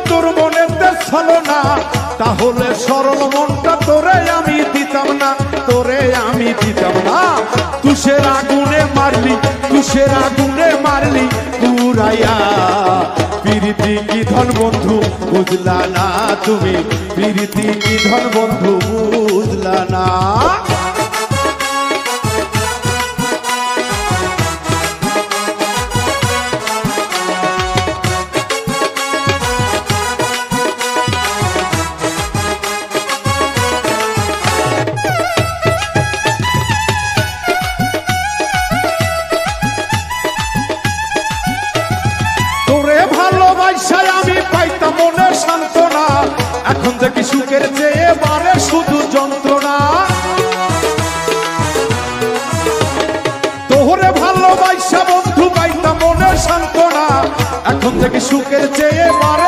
তোর মনেতে ছলো না, তাহলে সরল মনটা তোরে আমি দিতাম না, তোরে আমি দিতাম না। তুষের আগুনে মারলি, তুষের আগুনে মারলি পুরাইয়া। প্রীতি কি ধন বন্ধু বুঝলা না তুমি, প্রীতি কি ধন বন্ধু বুঝলা না। আমি পাইতাম মনে সান্ত্বনা, এখন দেখি সুখের চেয়ে বাড়ে শুধু যন্ত্রণা। তোরে ভালোবাসা বন্ধু পাইতাম মনে সান্ত্বনা, এখন দেখি সুখের চেয়ে বাড়ে